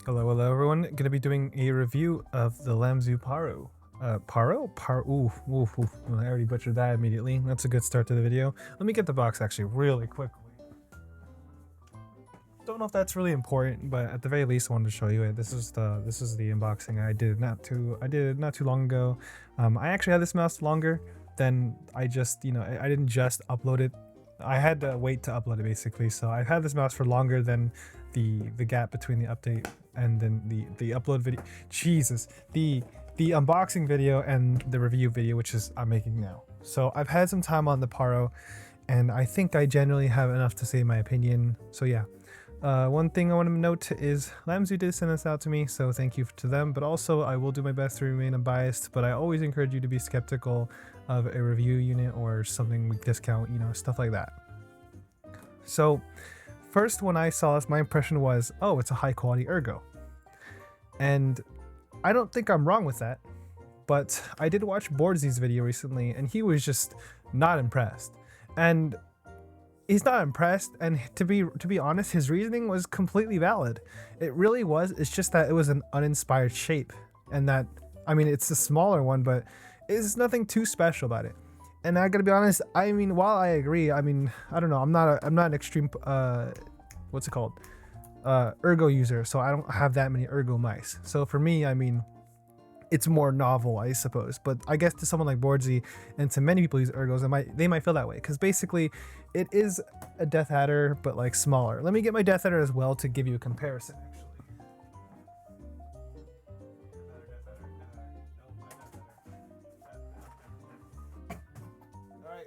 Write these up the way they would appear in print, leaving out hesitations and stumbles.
Hello everyone. Gonna be doing a review of the Lamzu Paro. I already butchered that immediately. That's a good start to the video. Let me get the box actually really quickly. Don't know if that's really important, but at the very least, I wanted to show you it. This is the unboxing I did not too long ago. I actually had this mouse longer than I just I didn't just upload it. I had to wait to upload it basically. So I've had this mouse for longer than the gap between the update and then the upload video. Jesus, the unboxing video and the review video, which is I'm making now. So I've had some time on the Paro, and I think I generally have enough to say my opinion. So yeah. One thing I want to note is Lamzu did send this out to me, so thank you to them, but also I will do my best to remain unbiased, but I always encourage you to be skeptical of a review unit or something with discount, stuff like that. So first, when I saw this, my impression was, oh, it's a high quality Ergo. And I don't think I'm wrong with that, but I did watch Boardsy's video recently and he was just not impressed. And he's not impressed, and to be honest, his reasoning was completely valid. It really was. It's just that it was an uninspired shape, and that, I mean, it's a smaller one, but there's nothing too special about it. And I gotta be honest, I mean, while I agree, I mean, I don't know, I'm not an extreme what's it called, Ergo user, so I don't have that many Ergo mice. So for me, I mean, it's more novel, I suppose. But I guess to someone like Boardsy and to many people who use Ergos, they might feel that way, because basically it is a Death Adder but like smaller. Let me get my Death Adder as well to give you a comparison. All right,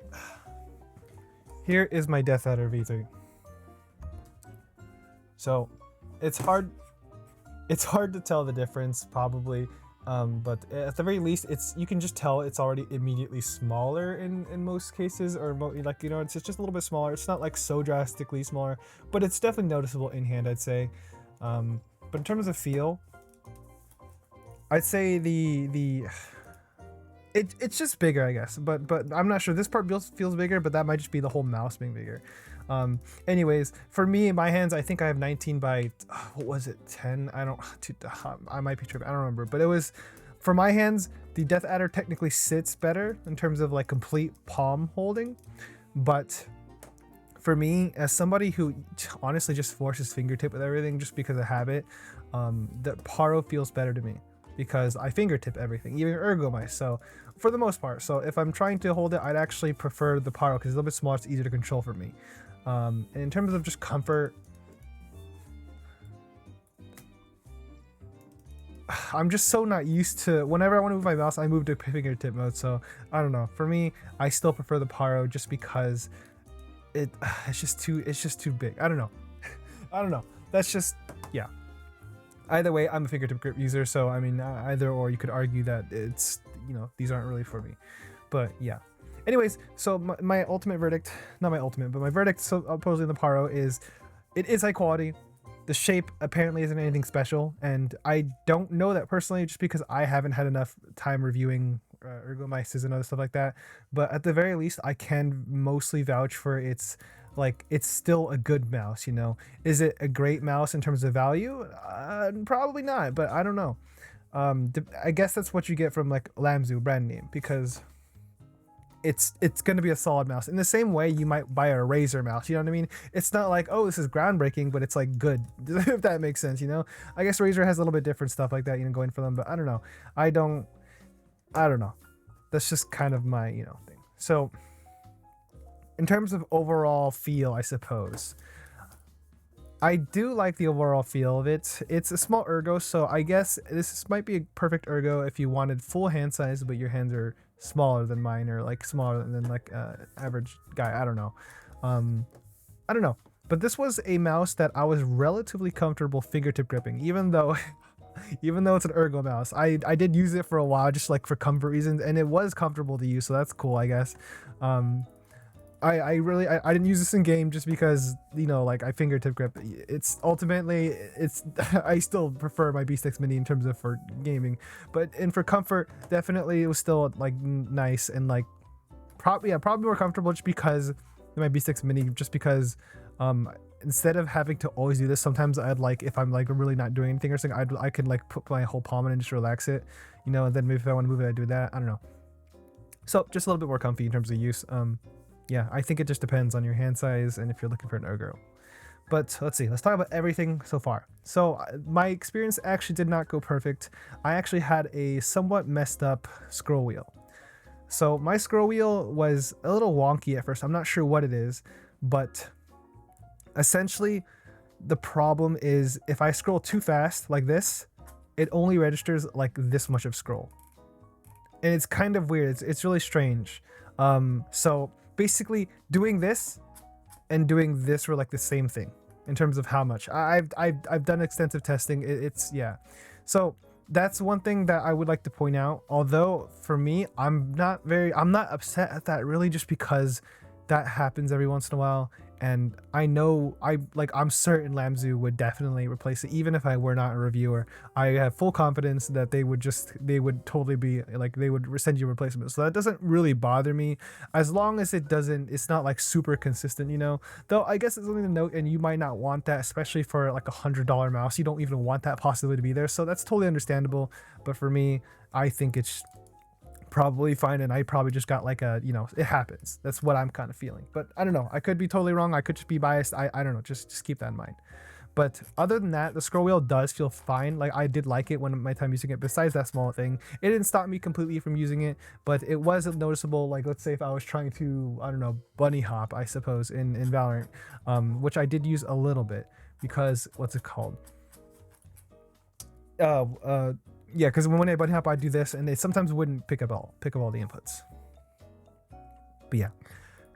here is my Death Adder V3. So it's hard to tell the difference probably. But at the very least, you can just tell it's already immediately smaller in most cases, or like, it's just a little bit smaller. It's not like so drastically smaller, but it's definitely noticeable in hand, I'd say. But in terms of feel, I'd say it's just bigger, I guess. But I'm not sure. This part feels bigger, but that might just be the whole mouse being bigger. Anyways, for me, in my hands, I think I have 19 by what was it, 10? I might be tripping, I don't remember, but it was, for my hands, the Death Adder technically sits better in terms of like complete palm holding. But for me, as somebody who honestly just forces fingertip with everything just because of habit, the Paro feels better to me, because I fingertip everything, even Ergo mice. So for the most part, so if I'm trying to hold it, I'd actually prefer the Paro because it's a little bit smaller, it's easier to control for me. And in terms of just comfort, I'm just so not used to, whenever I want to move my mouse, I move to fingertip mode. So I don't know. For me, I still prefer the Paro just because it's just too big. I don't know. I don't know. That's just, yeah. Either way, I'm a fingertip grip user, so I mean, either or, you could argue that it's, these aren't really for me. But yeah. Anyways, so my ultimate verdict, not my ultimate, but my verdict, so opposing the Paro, is it is high quality. The shape apparently isn't anything special, and I don't know that personally just because I haven't had enough time reviewing Ergo mice and other stuff like that. But at the very least, I can mostly vouch for it's still a good mouse. Is it a great mouse in terms of value? Probably not, but I don't know. I guess that's what you get from like Lamzu brand name, because it's going to be a solid mouse. In the same way you might buy a Razer mouse, you know what I mean? It's not like, oh, this is groundbreaking, but it's like good, if that makes sense. I guess Razer has a little bit different stuff like that, going for them, but I don't know. I don't know. That's just kind of my, thing. So in terms of overall feel, I suppose I do like the overall feel of it. It's a small Ergo, so I guess this might be a perfect Ergo if you wanted full hand size, but your hands are smaller than mine, or like smaller than like average guy. I don't know. I don't know. But this was a mouse that I was relatively comfortable fingertip gripping, even though it's an Ergo mouse. I did use it for a while, just like for comfort reasons, and it was comfortable to use, so that's cool, I guess. I didn't use this in game just because, like, I fingertip grip. It's ultimately, I still prefer my B6 Mini in terms of for gaming, and for comfort, definitely it was still like nice, and like probably more comfortable just because my B6 Mini, just because instead of having to always do this, sometimes I'd like, if I'm like really not doing anything or something, I can like put my whole palm in and just relax it, you know, and then maybe if I want to move it, I do that. I don't know. So just a little bit more comfy in terms of use. Yeah, I think it just depends on your hand size and if you're looking for an ergo. But let's see, let's talk about everything so far. So my experience actually did not go perfect. I actually had a somewhat messed up scroll wheel. So my scroll wheel was a little wonky at first. I'm not sure what it is, but essentially the problem is if I scroll too fast like this, it only registers like this much of scroll. And it's kind of weird. It's really strange. So basically doing this and doing this were like the same thing in terms of how much. I've done extensive testing. It's yeah. So that's one thing that I would like to point out. Although for me, I'm not upset at that really, just because that happens every once in a while. And I know I'm certain Lamzu would definitely replace it, even if I were not a reviewer. I have full confidence that they would totally be like, they would send you a replacement. So that doesn't really bother me, as long as it's not like super consistent, you know. Though I guess it's something to note, and you might not want that, especially for like $100 mouse. You don't even want that possibility to be there. So that's totally understandable. But for me, I think it's probably fine, and I probably just got like a, you know, it happens. That's what I'm kind of feeling, but I don't know, I could be totally wrong, I could just be biased. I don't know, just keep that in mind. But other than that, the scroll wheel does feel fine. Like I did like it when my time using it. Besides that small thing, it didn't stop me completely from using it, but it was noticeable. Like let's say if I was trying to, I don't know, bunny hop, I suppose, in Valorant, which I did use a little bit, because what's it called, yeah, because when I bunny hop, I do this, and it sometimes wouldn't pick up all the inputs. But yeah,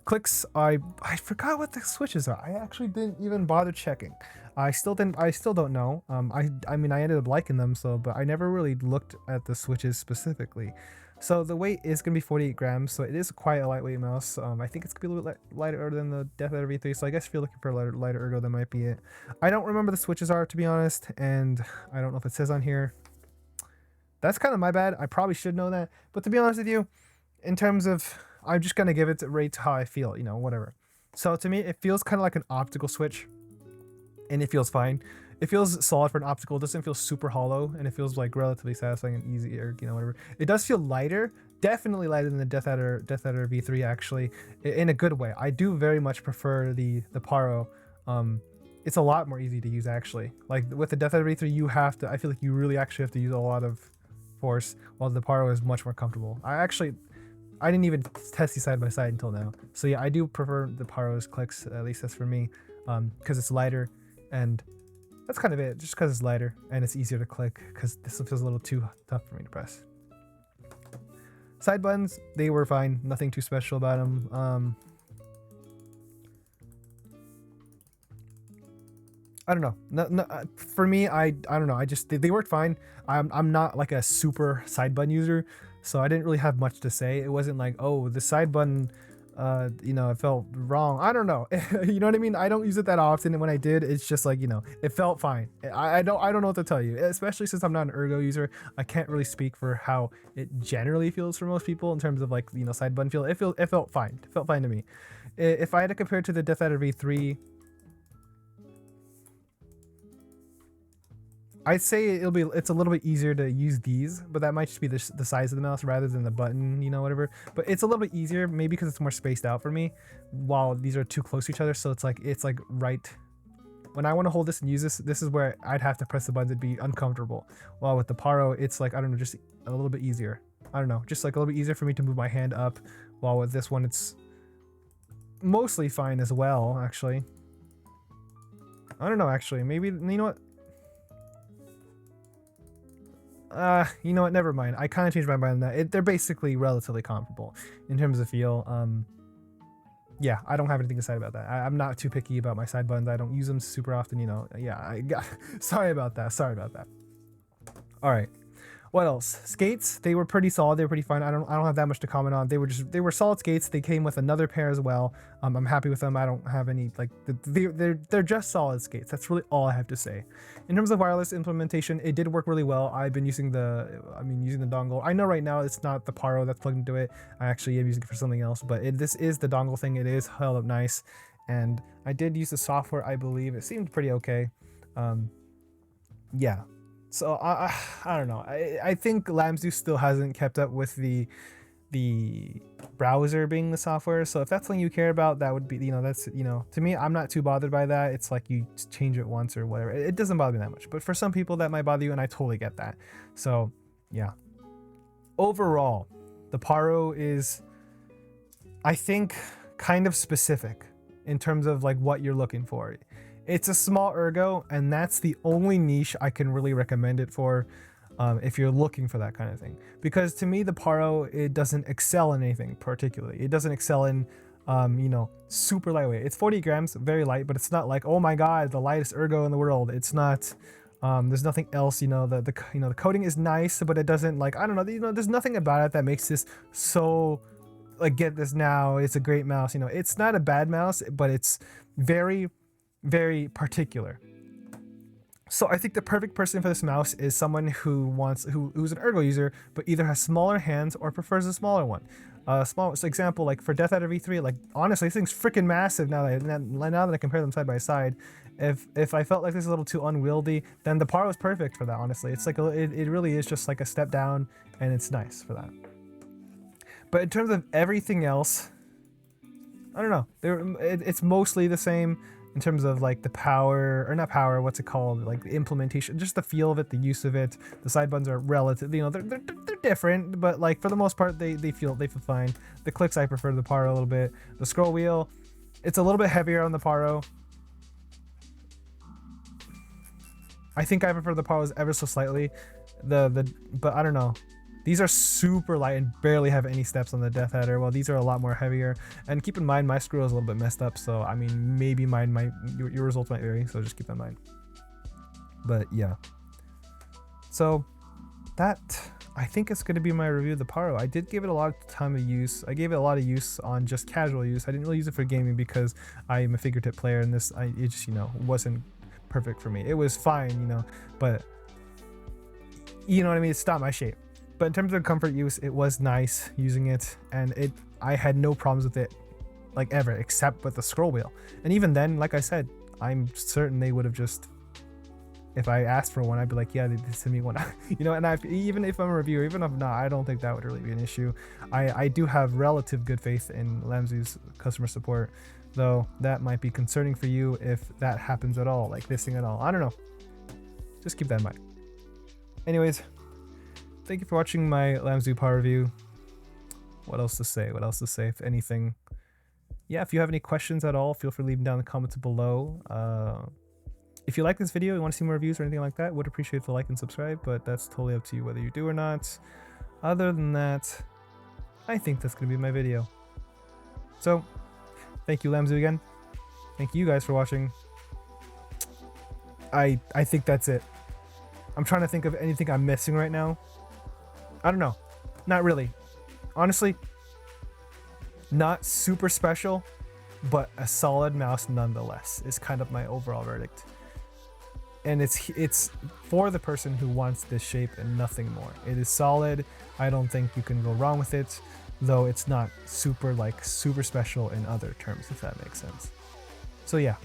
clicks. I forgot what the switches are. I actually didn't even bother checking. I still don't know. I mean, I ended up liking them, so, but I never really looked at the switches specifically. So the weight is gonna be 48 grams, so it is quite a lightweight mouse. I think it's gonna be a little bit lighter than the Death Adder V3. So I guess if you're looking for a lighter ergo, that might be it. I don't remember the switches are, to be honest, and I don't know if it says on here. That's kind of my bad. I probably should know that. But to be honest with you, in terms of, I'm just going to give it a rate to how I feel, you know, whatever. So to me, it feels kind of like an optical switch, and it feels fine. It feels solid for an optical. It doesn't feel super hollow, and it feels like relatively satisfying and easy, or, you know, whatever. It does feel lighter, definitely lighter than the Death Adder V3, actually, in a good way. I do very much prefer the Paro. It's a lot more easy to use, actually. Like with the Death Adder V3, I feel like you really actually have to use a lot of force, while the Paro is much more comfortable. I didn't even test these side by side until now. So yeah, I do prefer the Paro's clicks, at least that's for me, because it's lighter, and that's kind of it. Just because it's lighter and it's easier to click, because this one feels a little too tough for me to press. Side buttons, they were fine, nothing too special about them. I don't know. No, for me, I don't know. They worked fine. I'm not like a super side button user, so I didn't really have much to say. It wasn't like, oh, the side button, you know, it felt wrong. I don't know. You know what I mean? I don't use it that often, and when I did, it's just like, you know, it felt fine. I don't know what to tell you, especially since I'm not an ergo user. I can't really speak for how it generally feels for most people in terms of like, you know, side button feel. It felt fine. It felt fine to me. If I had to compare it to the Death Adder V3, I'd say it's a little bit easier to use these, but that might just be the size of the mouse rather than the button, you know, whatever. But it's a little bit easier, maybe because it's more spaced out for me, while these are too close to each other. So it's like right when I want to hold this and use this is where I'd have to press the buttons. It'd be uncomfortable. While with the Paro, it's like, I don't know, just a little bit easier. I don't know, just like a little bit easier for me to move my hand up. While with this one, it's mostly fine as well, actually. I don't know, actually, maybe, you know what? You know what? Never mind. I kind of changed my mind on that. They're basically relatively comparable in terms of feel. Yeah, I don't have anything to say about that. I'm not too picky about my side buttons. I don't use them super often, you know. Yeah, sorry about that. Sorry about that. All right. What else? Skates, they were pretty solid. They were pretty fun. I don't have that much to comment on. They were solid skates. They came with another pair as well. I'm happy with them. I don't have any, like, they're just solid skates. That's really all I have to say. In terms of wireless implementation, it did work really well. I've been using the dongle. I know right now it's not the Paro that's plugged into it. I actually am using it for something else, but this is the dongle thing. It is held up nice. and I did use the software. I believe it seemed pretty okay. Yeah, so I don't know. I think Lamzu still hasn't kept up with the browser being the software. So if that's something you care about, that would be, that's, to me, I'm not too bothered by that. It's like you change it once or whatever. It doesn't bother me that much, but for some people that might bother you, and I totally get that. So yeah, overall, the Paro is, I think, kind of specific in terms of like what you're looking for. It's a small ergo, and that's the only niche I can really recommend it for. If you're looking for that kind of thing, because to me the Paro, it doesn't excel in anything particularly. It doesn't excel in super lightweight. It's 40 grams, very light, but it's not like, oh my god, the lightest ergo in the world. It's not. There's nothing else. The coating is nice, but it doesn't, like, I don't know, there's nothing about it that makes this so, like, get this now, it's a great mouse. It's not a bad mouse, but it's very, very particular. So I think the perfect person for this mouse is someone who's an ergo user, but either has smaller hands or prefers a smaller one. So example, like for Death Adder V3, like honestly, this thing's freaking massive now that I compare them side by side. If I felt like this is a little too unwieldy, then the Paro is perfect for that. Honestly, it's like it really is just like a step down, and it's nice for that. But in terms of everything else, I don't know. It's mostly the same. In terms of like the power, or not power, what's it called? Like the implementation, just the feel of it, the use of it. The side buttons are relative, they're different, but like for the most part, they feel fine. The clicks, I prefer the Paro a little bit. The scroll wheel, it's a little bit heavier on the Paro. I think I prefer the Paros ever so slightly. But I don't know. These are super light and barely have any steps on the Death Adder, while these are a lot more heavier. And keep in mind, my screw is a little bit messed up, so I mean, maybe your results might vary, so just keep that in mind. But yeah. So that, I think it's going to be my review of the Paro. I did give it a lot of time of use. I gave it a lot of use on just casual use. I didn't really use it for gaming because I am a fingertip player, and it just, wasn't perfect for me. It was fine, but you know what I mean? It's not my shape. But in terms of comfort use, it was nice using it, and I had no problems with it, like, ever, except with the scroll wheel. And even then, like I said, I'm certain they would have just, if I asked for one, I'd be like, yeah, they send me one. And even if I'm a reviewer, even if not, I don't think that would really be an issue. I do have relative good faith in Lamzu's customer support, though that might be concerning for you if that happens at all, like this thing at all. I don't know. Just keep that in mind. Anyways, thank you for watching my Lamzu Paro review. What else to say? If anything, yeah, if you have any questions at all, feel free to leave them down in the comments below. If you like this video, you want to see more reviews or anything like that, would appreciate the like and subscribe, but that's totally up to you whether you do or not. Other than that, I think that's going to be my video. So, thank you, Lamzu, again. Thank you guys for watching. I think that's it. I'm trying to think of anything I'm missing right now. I don't know. Not really. Honestly, not super special, but a solid mouse nonetheless is kind of my overall verdict. And it's for the person who wants this shape and nothing more. It is solid. I don't think you can go wrong with it, though it's not super special in other terms, if that makes sense. So yeah,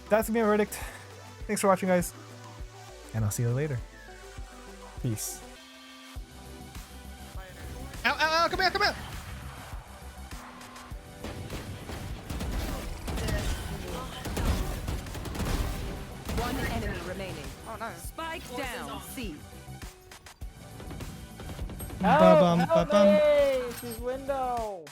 that's gonna be my verdict. Thanks for watching, guys, and I'll see you later. Peace. Ow, ow, ow, come here, come here! One enemy remaining. Oh no. Spike down, C. Help me! She's window!